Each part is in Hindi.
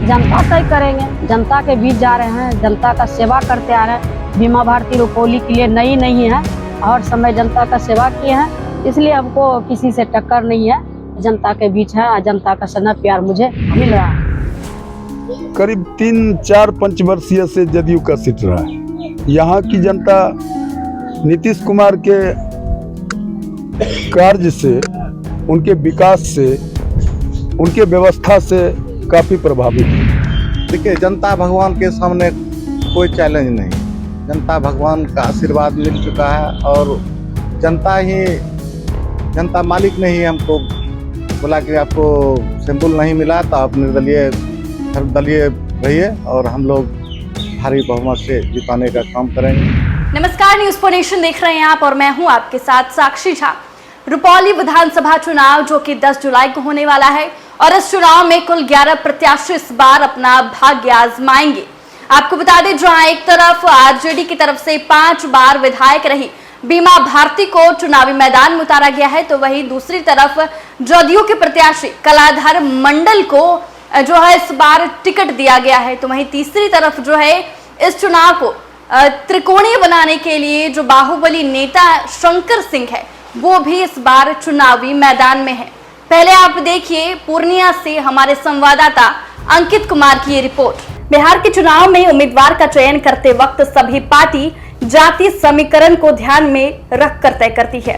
जनता तय करेंगे, जनता के बीच जा रहे हैं, जनता का सेवा करते आ रहे हैं। बीमा भारती रुपौली के लिए नई नहीं है और समय जनता का सेवा किए हैं, इसलिए हमको किसी से टक्कर नहीं है। जनता के बीच है, जनता का स्नेह प्यार मुझे मिल रहा है। करीब 3-4 पंचवर्षीय से जदयू का सीट रहा है। यहाँ की जनता नीतीश कुमार के कार्य से, उनके विकास से, उनके व्यवस्था से काफ़ी प्रभावित है। देखिए, जनता भगवान के सामने कोई चैलेंज नहीं, जनता भगवान का आशीर्वाद मिल चुका है और जनता मालिक ने ही हमको बोला कि आपको सिंबल नहीं मिला तो आप सर्वदलीय रहिए और हम लोग भारी बहुमत से जिताने का काम करेंगे। नमस्कार, न्यूज़ फॉर नेशन देख रहे हैं आप और मैं हूं आपके साथ साक्षी झा। रुपौली विधानसभा चुनाव जो कि 10 जुलाई को होने वाला है और इस चुनाव में कुल 11 प्रत्याशी इस बार अपना भाग्य आजमाएंगे। आपको बता दें, जहां एक तरफ आरजेडी की तरफ से 5 बार विधायक रही बीमा भारती को चुनावी मैदान में उतारा गया है, तो वहीं दूसरी तरफ जदयू के प्रत्याशी कलाधर मंडल को जो है इस बार टिकट दिया गया है। तो वहीं तीसरी तरफ जो है इस चुनाव को त्रिकोणीय बनाने के लिए जो बाहुबली नेता शंकर सिंह है वो भी इस बार चुनावी मैदान में है। पहले आप देखिए पूर्णिया से हमारे संवाददाता अंकित कुमार की ये रिपोर्ट। बिहार के चुनाव में उम्मीदवार का चयन करते वक्त सभी पार्टी जाति समीकरण को ध्यान में रखकर तय करती है।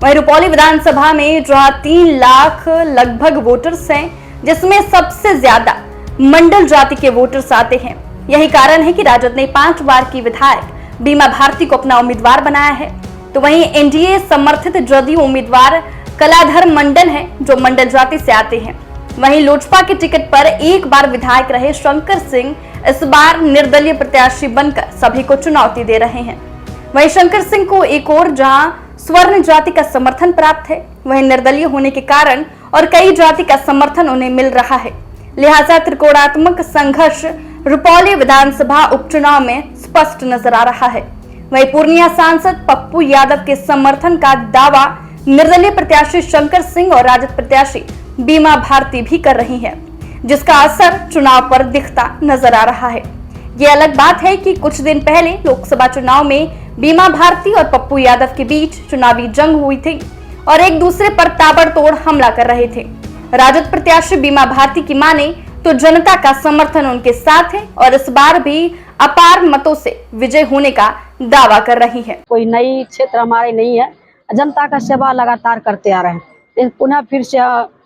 वहीं रुपौली विधानसभा में जहां 3 लाख लगभग वोटर्स हैं, जिसमें सबसे ज्यादा मंडल जाति के वोटर्स आते हैं। यही कारण है कि राजद ने 5 बार की विधायक बीमा भारती को अपना उम्मीदवार बनाया है। तो वहीं एनडीए समर्थित जदयू उम्मीदवार कलाधर मंडल है जो मंडल जाति से आते हैं। वहीं लोजपा के टिकट पर 1 बार विधायक रहे शंकर सिंह इस बार निर्दलीय प्रत्याशी बनकर सभी को चुनौती दे रहे हैं। वहीं शंकर सिंह को एक और जहां स्वर्ण जाति का समर्थन प्राप्त है, वहीं निर्दलीय होने के कारण और कई जाति का समर्थन उन्हें मिल रहा है। लिहाजा त्रिकोणात्मक संघर्ष रुपौली विधानसभा उपचुनाव में स्पष्ट नजर आ रहा है। वहीं पूर्णिया सांसद पप्पू यादव के समर्थन का दावा निर्दलीय प्रत्याशी शंकर सिंह और राजद प्रत्याशी बीमा भारती भी कर रही है, जिसका असर चुनाव पर दिखता नजर आ रहा है। ये अलग बात है कि कुछ दिन पहले लोकसभा चुनाव में बीमा भारती और पप्पू यादव के बीच चुनावी जंग हुई थी और एक दूसरे पर ताबड़तोड़ हमला कर रहे थे। राजद प्रत्याशी बीमा भारती की माने तो जनता का समर्थन उनके साथ है और इस बार भी अपार मतों से विजय होने का दावा कर रही है। कोई नई क्षेत्र हमारे नहीं है, जनता का सेवा लगातार करते आ रहे हैं। पुनः फिर से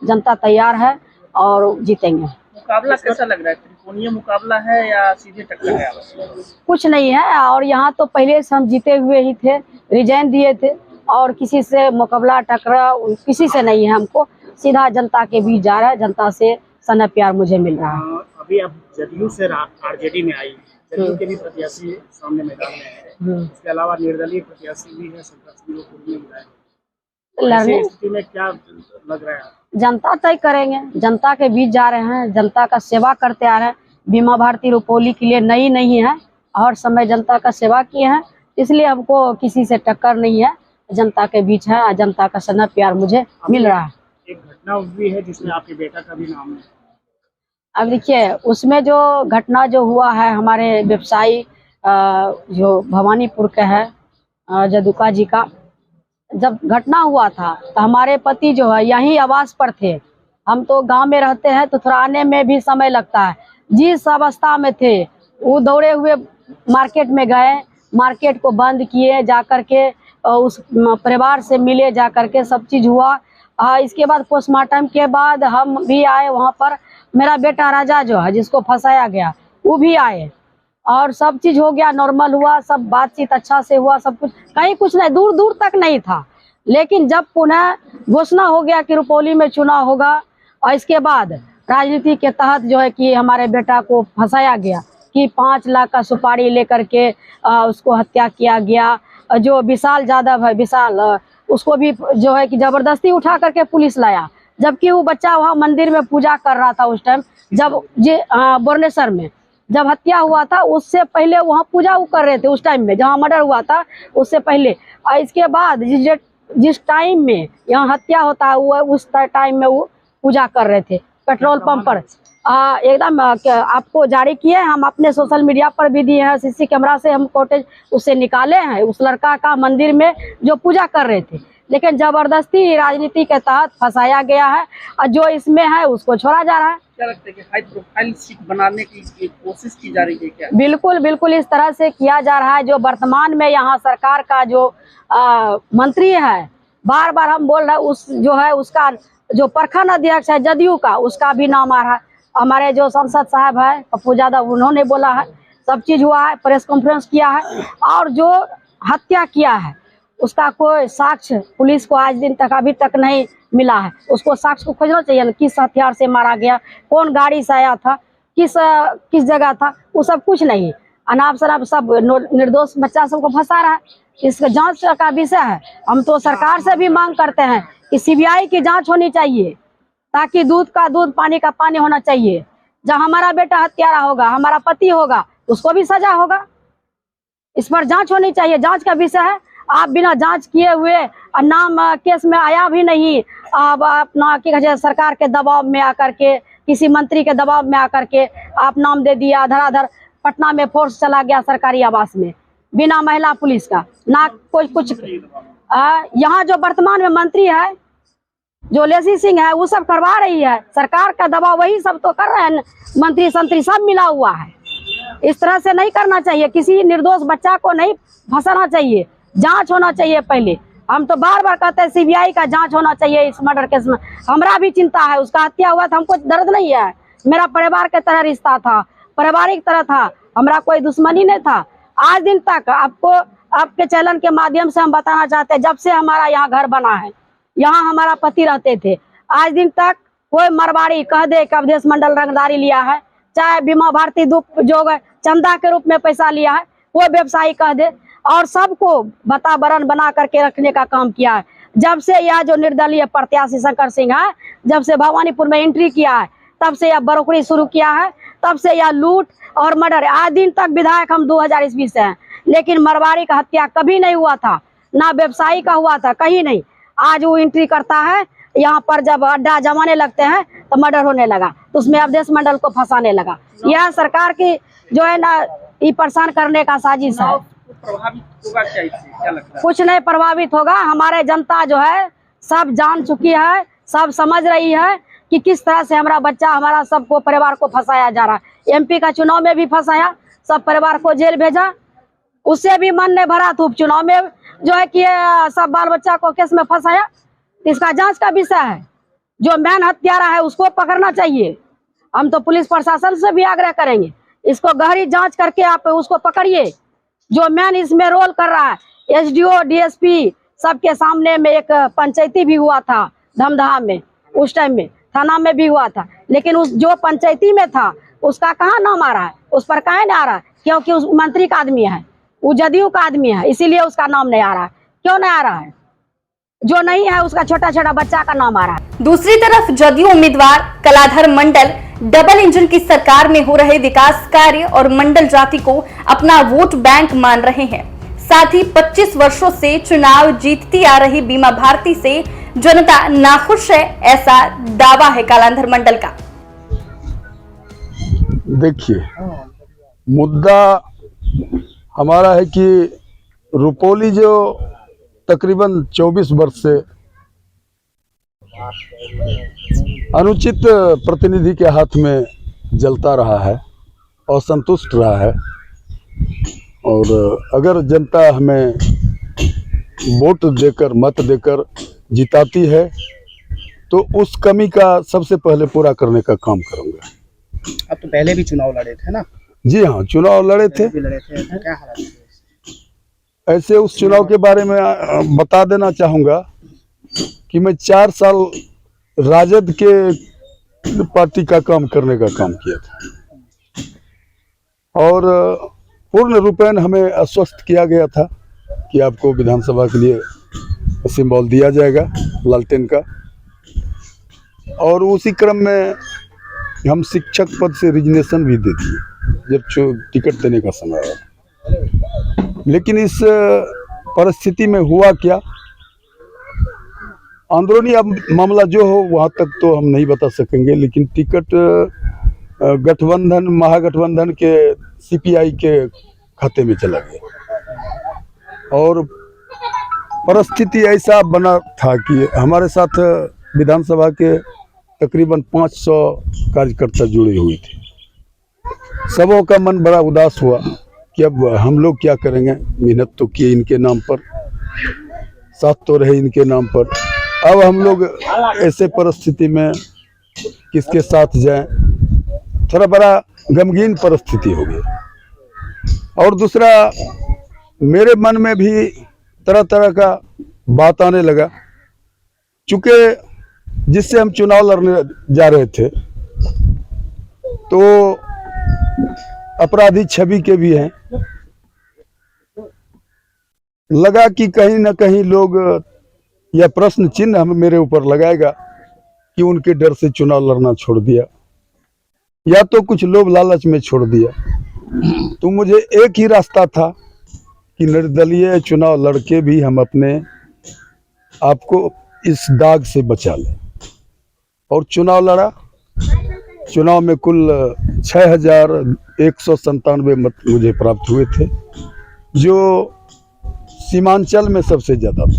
जनता तैयार है और जीतेंगे। मुकाबला कैसा लग रहा है? त्रिकोणीय मुकाबला है या सीधे टक्कर है? कुछ नहीं है, और यहाँ तो पहले से हम जीते हुए ही थे, रिजाइन दिए थे और किसी से मुकाबला टकरा किसी से नहीं है। हमको सीधा जनता के बीच जा रहा है, जनता से स्नेह प्यार मुझे मिल रहा है। अभी अब जदयू से आरजेडी में आई, जदयू के भी प्रत्याशी सामने मैदान में है, इसके अलावा निर्दलीय प्रत्याशी भी है, शंकर सिंह को पूर्व में मिला है। ऐसी स्थिति में क्या लग रहा है? जनता तय करेंगे, जनता के बीच जा रहे हैं, जनता का सेवा करते आ रहे हैं। बीमा भारती रुपौली के लिए नई नहीं है और समय जनता का सेवा किए हैं, इसलिए हमको किसी से टक्कर नहीं है। जनता के बीच है, जनता का स्नेह प्यार मुझे मिल रहा है। एक घटना भी है जिसमें आपके बेटा का भी नाम है। अब देखिए, उसमें जो घटना जो हुआ है, हमारे व्यवसायी जो भवानीपुर के है जदुका जी का, जब घटना हुआ था तो हमारे पति जो है यहीं आवास पर थे। हम तो गांव में रहते हैं तो थोड़ा आने में भी समय लगता है। जिस अवस्था में थे वो दौड़े हुए मार्केट में गए, मार्केट को बंद किए, जाकर के उस परिवार से मिले, जाकर के सब चीज़ हुआ। इसके बाद पोस्टमार्टम के बाद हम भी आए वहाँ पर। मेरा बेटा राजा जो है जिसको फंसाया गया वो भी आए और सब चीज हो गया, नॉर्मल हुआ, सब बातचीत अच्छा से हुआ, सब कुछ, कहीं कुछ नहीं, दूर दूर तक नहीं था। लेकिन जब पुनः घोषणा हो गया कि रुपौली में चुनाव होगा और इसके बाद राजनीति के तहत जो है कि हमारे बेटा को फंसाया गया कि 5 लाख का सुपारी लेकर के उसको हत्या किया गया। जो विशाल यादव है, विशाल, उसको भी जो है कि जबरदस्ती उठा करके पुलिस लाया, जबकि वो बच्चा वहाँ मंदिर में पूजा कर रहा था उस टाइम, जब बोरनेसर में जब हत्या हुआ था उससे पहले वहाँ पूजा वो कर रहे थे उस टाइम में, जहाँ मर्डर हुआ था उससे पहले। और इसके बाद जिस टाइम में यहाँ हत्या होता है वो उस टाइम में वो पूजा कर रहे थे पेट्रोल पंप पर। एकदम आपको जारी किए, हम अपने सोशल मीडिया पर भी दिए हैं, सीसी कैमरा से हम फुटेज उससे निकाले हैं। उस लड़का का मंदिर में जो पूजा कर रहे थे, लेकिन जबरदस्ती राजनीति के तहत फंसाया गया है और जो इसमें है उसको छोड़ा जा रहा है। क्या लगता है कि हाई प्रोफाइल सीट बनाने की कोशिश की जा रही है क्या? बिल्कुल बिल्कुल इस तरह से किया जा रहा है। जो वर्तमान में यहाँ सरकार का जो मंत्री है, बार बार हम बोल रहे हैं, उस जो है उसका जो प्रखंड अध्यक्ष है जदयू का, उसका भी नाम आ रहा है। हमारे जो सांसद साहब है पप्पू यादव, उन्होंने बोला है, सब चीज हुआ है, प्रेस कॉन्फ्रेंस किया है। और जो हत्या किया है उसका कोई साक्ष्य पुलिस को आज दिन तक अभी तक नहीं मिला है। उसको साक्ष्य को खोजना चाहिए ना, किस हथियार से मारा गया, कौन गाड़ी से आया था, किस जगह था, वो सब कुछ नहीं। अनाप शनाप सब निर्दोष बच्चा सबको फंसा रहा है। इसका जांच का विषय है। हम तो सरकार से भी मांग करते हैं कि सीबीआई की जांच होनी चाहिए, ताकि दूध का दूध पानी का पानी होना चाहिए। जब हमारा बेटा हत्यारा होगा, हमारा पति होगा, उसको भी सजा होगा। इस पर जांच होनी चाहिए, जांच का विषय है। आप बिना जांच किए हुए नाम केस में आया भी नहीं, आप अपना क्या सरकार के दबाव में आकर के, किसी मंत्री के दबाव में आकर के आप नाम दे दिया। धराधर पटना में फोर्स चला गया सरकारी आवास में बिना महिला पुलिस का, ना कोई कुछ। यहाँ जो वर्तमान में मंत्री है जो लेसी सिंह है, वो सब करवा रही है। सरकार का दबाव वही सब तो कर रहे हैं, मंत्री संतरी सब मिला हुआ है। इस तरह से नहीं करना चाहिए, किसी निर्दोष बच्चा को नहीं फंसाना चाहिए। जांच होना चाहिए पहले। हम तो बार बार कहते हैं सीबीआई का जांच होना चाहिए इस मर्डर केस में। हमरा भी चिंता है, उसका हत्या हुआ था, हमको दर्द नहीं है। मेरा परिवार के तरह रिश्ता था, पारिवारिक तरह था, हमरा कोई दुश्मनी नहीं था। आज दिन तक आपको आपके चैनल के माध्यम से हम बताना चाहते हैं, जब से हमारा यहाँ घर बना है, यहाँ हमारा पति रहते थे, आज दिन तक कोई मरवाड़ी कह दे कि अवधेश मंडल रंगदारी लिया है, चाहे बीमा भारती जो चंदा के रूप में पैसा लिया है, वो व्यवसायी कह दे, और सबको वातावरण बना करके रखने का काम किया है। जब से यह जो निर्दलीय प्रत्याशी शंकर सिंह है, जब से भवानीपुर में एंट्री किया है, तब से यह बरोकरी शुरू किया है, तब से यह लूट और मर्डर। आज दिन तक विधायक हम 2000 ईस्वी से हैं, लेकिन मरवाड़ी का हत्या कभी नहीं हुआ था, ना व्यवसायी का हुआ था, कहीं नहीं। आज वो एंट्री करता है, यहाँ पर जब अड्डा जमाने लगते हैं तो मर्डर होने लगा, तो उसमें अवधेश मंडल को फंसाने लगा। यह सरकार की जो है ना, ये परेशान करने का साजिश है। प्रभावित होगा क्या इससे, क्या लगता है? कुछ नहीं प्रभावित होगा। हमारे जनता जो है सब जान चुकी है, सब समझ रही है कि किस तरह से हमारा बच्चा, हमारा सबको परिवार को फंसाया जा रहा है। एमपी का चुनाव में भी फंसाया, सब परिवार को जेल भेजा, उससे भी मन नहीं भरा। तो चुनाव में जो है कि सब बाल बच्चा को केस में फंसाया। इसका जांच का विषय है। जो मैन हत्यारा है उसको पकड़ना चाहिए। हम तो पुलिस प्रशासन से भी आग्रह करेंगे, इसको गहरी जांच करके आप उसको पकड़िए। जो मैन इसमें रोल कर रहा है, एसडीओ डीएसपी सबके सामने में एक पंचायती भी हुआ था धमदहा में, उस टाइम में थाना में भी हुआ था, लेकिन उस जो पंचायती में था उसका कहाँ नाम आ रहा है, उस पर कहीं नहीं आ रहा है, क्योंकि उस मंत्री का आदमी है, वो जदयू का आदमी है, इसीलिए उसका नाम नहीं आ रहा है। क्यों नहीं आ रहा है? जो नहीं है उसका छोटा छोटा बच्चा का नाम आ रहा है। दूसरी तरफ जदयू उम्मीदवार कलाधर मंडल डबल इंजन की सरकार में हो रहे विकास कार्य और मंडल जाति को अपना वोट बैंक मान रहे हैं। साथ ही 25 वर्षों से चुनाव जीतती आ रही बीमा भारती से जनता नाखुश है, ऐसा दावा है कलाधर मंडल का। देखिए, मुद्दा हमारा है कि रुपौली जो तकरीबन 24 वर्ष से अनुचित प्रतिनिधि के हाथ में जलता रहा है, असंतुष्ट रहा है, और अगर जनता हमें वोट देकर, मत देकर जिताती है तो उस कमी का सबसे पहले पूरा करने का काम करूँगा। अब तो पहले भी चुनाव लड़े थे ना? जी हाँ, चुनाव लड़े थे। तो क्या हालत है? ऐसे उस चुनाव के बारे में बता देना चाहूँगा कि मैं 4 साल राजद के पार्टी का काम करने का काम किया था, और पूर्ण रूपेण हमें आश्वस्त किया गया था कि आपको विधानसभा के लिए सिंबल दिया जाएगा लालटेन का, और उसी क्रम में हम शिक्षक पद से रिजनेशन भी दे दिए जब टिकट देने का समय आया। लेकिन इस परिस्थिति में हुआ क्या, अंदरूनी अब मामला जो हो वहाँ तक तो हम नहीं बता सकेंगे, लेकिन टिकट गठबंधन महागठबंधन के सीपीआई के खाते में चला गया। और परिस्थिति ऐसा बना था कि हमारे साथ विधानसभा के तकरीबन 500 कार्यकर्ता जुड़े हुए थे। सबों का मन बड़ा उदास हुआ कि अब हम लोग क्या करेंगे, मेहनत तो किए इनके नाम पर, साथ तो रहे इनके नाम पर, अब हम लोग ऐसे परिस्थिति में किसके साथ जाएं, थोड़ा बड़ा गमगीन परिस्थिति हो गई। और दूसरा, मेरे मन में भी तरह तरह का बात आने लगा, चूँकि जिससे हम चुनाव लड़ने जा रहे थे तो अपराधी छवि के भी हैं। लगा कि कहीं ना कहीं लोग यह प्रश्न चिन्ह हम मेरे ऊपर लगाएगा कि उनके डर से चुनाव लड़ना छोड़ दिया या तो कुछ लोभ लालच में छोड़ दिया। तो मुझे एक ही रास्ता था कि निर्दलीय चुनाव लड़के भी हम अपने आपको इस दाग से बचा लें। और चुनाव लड़ा। चुनाव में कुल 6197 मत मुझे प्राप्त हुए थे, जो सीमांचल में सबसे ज़्यादा था।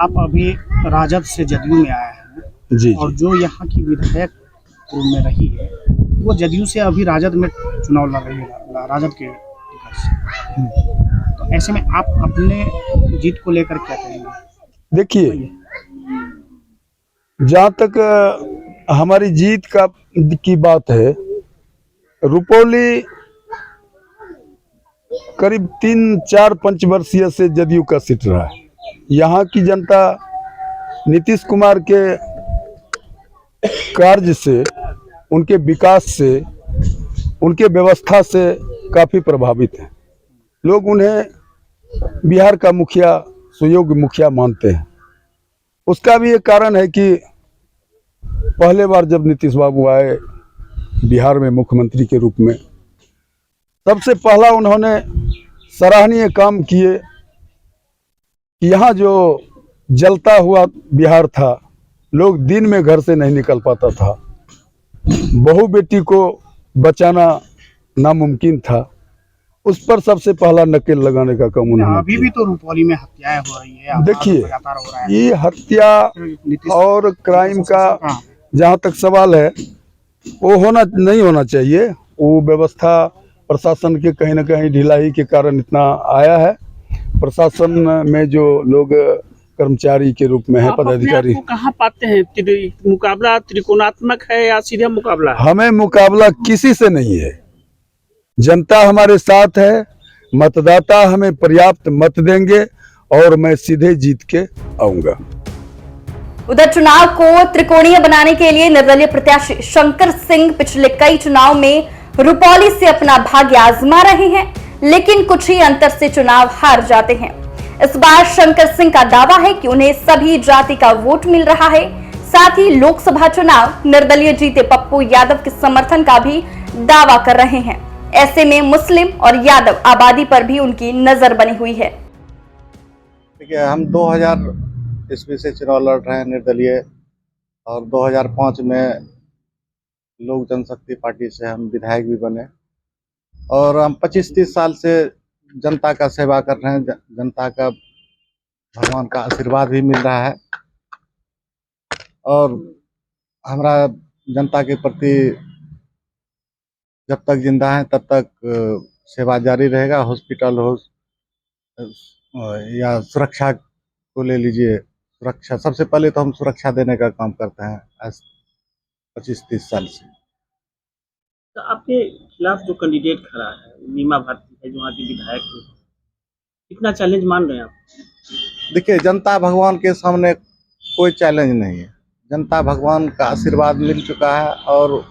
आप अभी राजद से जदयू में आए हैं जी और जो यहाँ की विधायक में रही है वो जदयू से अभी राजद में चुनाव लड़ रही है, राजद के टिकट से। तो ऐसे में आप अपने जीत को लेकर क्या कहेंगे? देखिए, जहाँ तक हमारी जीत की बात है, रुपौली करीब 3-4 वर्षीय से जदयू का सीट रहा है। यहाँ की जनता नीतीश कुमार के कार्य से, उनके विकास से, उनके व्यवस्था से काफ़ी प्रभावित हैं। लोग उन्हें बिहार का मुखिया, सुयोग्य मुखिया मानते हैं। उसका भी एक कारण है कि पहले बार जब नीतीश बाबू आए बिहार में मुख्यमंत्री के रूप में, सबसे पहला उन्होंने सराहनीय काम किए कि यहाँ जो जलता हुआ बिहार था, लोग दिन में घर से नहीं निकल पाता था, बहू बेटी को बचाना नामुमकिन था, उस पर सबसे पहला नकेल लगाने का काम उन्होंने अभी भी तो रुपौली में हत्याएं हो रही है, देखिए, लगातार हो रहा है। ये हत्या और क्राइम का जहाँ तक सवाल है, वो नहीं होना चाहिए। वो व्यवस्था प्रशासन के कहीं ना कहीं ढिलाई के कारण इतना आया है। प्रशासन में जो लोग कर्मचारी के रूप में है, पदाधिकारी, कहाँ पाते हैं? मुकाबला त्रिकोणात्मक है या सीधा मुकाबला? हमें मुकाबला किसी से नहीं है। जनता हमारे साथ है, मतदाता हमें पर्याप्त मत देंगे और मैं सीधे जीत के आऊंगा। उधर चुनाव को त्रिकोणीय बनाने के लिए निर्दलीय प्रत्याशी शंकर सिंह पिछले कई चुनाव में रुपौली से अपना भाग्य आजमा रहे हैं, लेकिन कुछ ही अंतर से चुनाव हार जाते हैं। इस बार शंकर सिंह का दावा है कि उन्हें सभी जाति का वोट मिल रहा है। साथ ही लोकसभा चुनाव निर्दलीय जीते पप्पू यादव के समर्थन का भी दावा कर रहे हैं। ऐसे में मुस्लिम और यादव आबादी पर भी उनकी नजर बनी हुई है। देखिए, हम 2000 ईस्वी से चुनाव लड़ रहे हैं निर्दलीय, और 2005 में लोक जनशक्ति पार्टी से हम विधायक भी बने, और हम 25-30 साल से जनता का सेवा कर रहे हैं। जनता का भगवान का आशीर्वाद भी मिल रहा है, और हमारा जनता के प्रति जब तक जिंदा है तब तक सेवा जारी रहेगा। हॉस्पिटल हो या सुरक्षा को ले लीजिए, सुरक्षा सबसे पहले तो हम सुरक्षा देने का काम करते हैं आज 25-30 साल से। तो आपके खिलाफ जो कैंडिडेट खड़ा है, मीमा भारती है, जो वहाँ की विधायक है, कितना चैलेंज मान रहे हैं आप? देखिए, जनता भगवान के सामने कोई चैलेंज नहीं है। जनता भगवान का आशीर्वाद मिल चुका है, और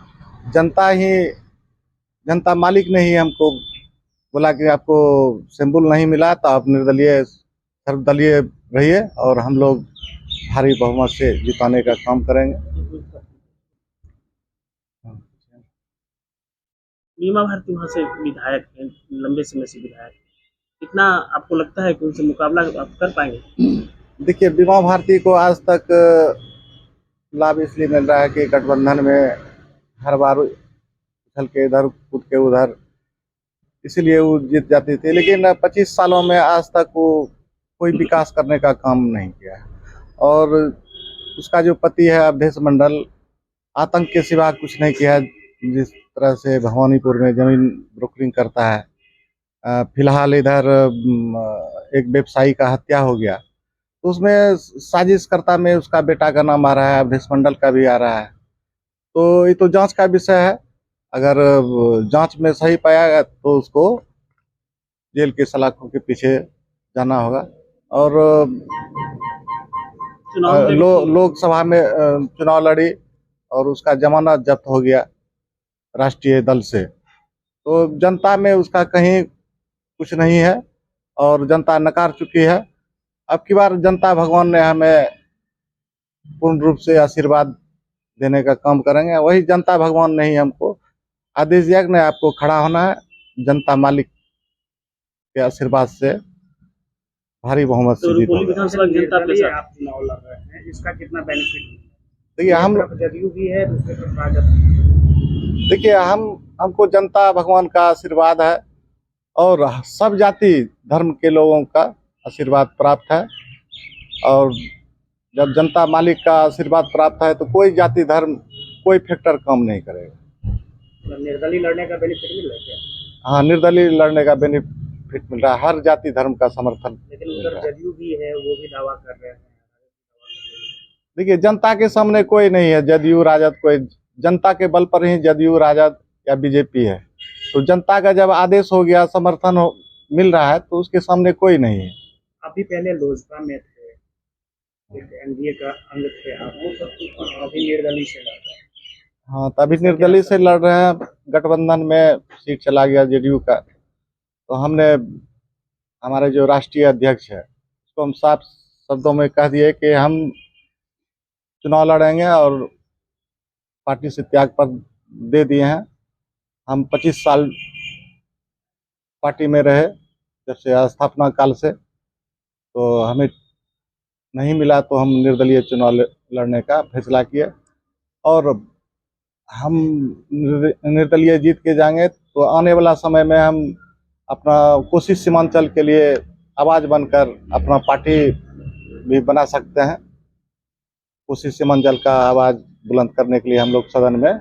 जनता मालिक ने ही हमको बोला कि आपको सिंबल नहीं मिला तो आप निर्दलीय सर्वदलीय रहिए, और हम लोग भारी बहुमत से जिताने का काम करेंगे। मीमा भारती वहाँ से विधायक हैं, लंबे समय से विधायक, कितना आपको लगता है कि उनसे मुकाबला आप कर पाएंगे? देखिए, मीमा भारती को आज तक लाभ इसलिए मिल रहा है कि गठबंधन में हर बार उछल के इधर कूद के उधर, इसीलिए वो जीत जाती थी। लेकिन 25 सालों में आज तक वो कोई विकास करने का काम नहीं किया है। और उसका जो पति है अवधेश मंडल, आतंक के सिवा कुछ नहीं किया। जिस तरह से भवानीपुर में जमीन ब्रोकरिंग करता है, फिलहाल इधर एक व्यवसायी का हत्या हो गया, तो उसमें साजिशकर्ता में उसका बेटा का नाम आ रहा है, अवधेश मंडल का भी आ रहा है। तो ये तो जांच का विषय है। अगर जांच में सही पाया गया तो उसको जेल के सलाखों के पीछे जाना होगा। और लोकसभा में चुनाव लड़ी और उसका जमानत जब्त हो गया राष्ट्रीय दल से, तो जनता में उसका कहीं कुछ नहीं है और जनता नकार चुकी है। अब की बार जनता भगवान ने हमें पूर्ण रूप से आशीर्वाद देने का काम करेंगे। वही जनता भगवान ने ही हमको आदेश दिया कि नहीं, आपको खड़ा होना है, जनता मालिक के आशीर्वाद से भारी बहुमत से जीत होगा। विधानसभा जनता के साथ आप चुनाव लड़ रहे हैं, इसका कितना बेनिफिट? देखिए हम जदयू भी है, दूसरे तरफ राजद। देखिए हमको जनता भगवान का आशीर्वाद है और सब जाति धर्म के लोगों का आशीर्वाद प्राप्त है। और जब जनता मालिक का आशीर्वाद प्राप्त है तो कोई जाति धर्म कोई फैक्टर कम नहीं करेगा। निर्दलीय लड़ने का बेनिफिट मिल रहा है क्या? हाँ, निर्दलीय लड़ने का बेनिफिट मिल रहा है, हर जाति धर्म का समर्थन। लेकिन उधर जदयू भी है, वो भी दावा कर रहे हैं। देखिए जनता के सामने कोई नहीं है जदयू राजद, कोई जनता के बल पर ही जदयू राजद या बीजेपी है। तो जनता का जब आदेश हो गया, समर्थन मिल रहा है, तो उसके सामने कोई नहीं है। अभी पहले लोजपा में थे, एनडीए का अंग थे आप, अभी निर्दलीय से लड़ रहे हैं। हाँ, तभी निर्दलीय से लड़ रहे हैं। गठबंधन में सीट चला गया जेडीयू का, तो हमने हमारे जो राष्ट्रीय अध्यक्ष है उसको हम साफ शब्दों में कह दिए कि हम चुनाव लड़ेंगे और पार्टी से त्याग पत्र दे दिए हैं। हम 25 साल पार्टी में रहे जब से स्थापना काल से, तो हमें नहीं मिला तो हम निर्दलीय चुनाव लड़ने का फैसला किए और हम निर्दलीय जीत के जाएंगे तो आने वाला समय में हम अपना कोसी सीमांचल के लिए आवाज़ बनकर अपना पार्टी भी बना सकते हैं। कोसी सीमांचल का आवाज़ बुलंद करने के लिए हम लोग सदन में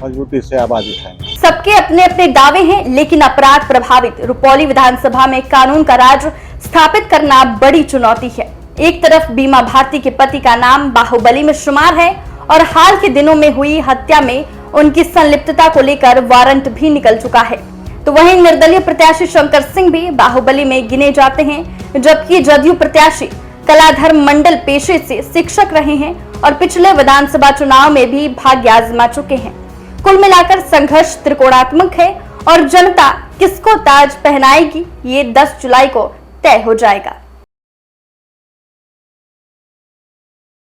मजबूती से आवाज़ उठाएंगे। सबके अपने अपने दावे हैं, लेकिन अपराध प्रभावित रुपौली विधानसभा में कानून का राज स्थापित करना बड़ी चुनौती है। एक तरफ बीमा भारती के पति का नाम बाहुबली में शुमार है और हाल के दिनों में हुई हत्या में उनकी संलिप्तता को लेकर वारंट भी निकल चुका है, तो वहीं निर्दलीय प्रत्याशी शंकर सिंह भी बाहुबली में गिने जाते हैं, जबकि जदयू प्रत्याशी कलाधर मंडल पेशे से शिक्षक रहे हैं और पिछले विधानसभा चुनाव में भी भाग्य आजमा चुके हैं। कुल मिलाकर संघर्ष त्रिकोणात्मक है और जनता किसको ताज पहनाएगी ये 10 जुलाई को तय हो जाएगा।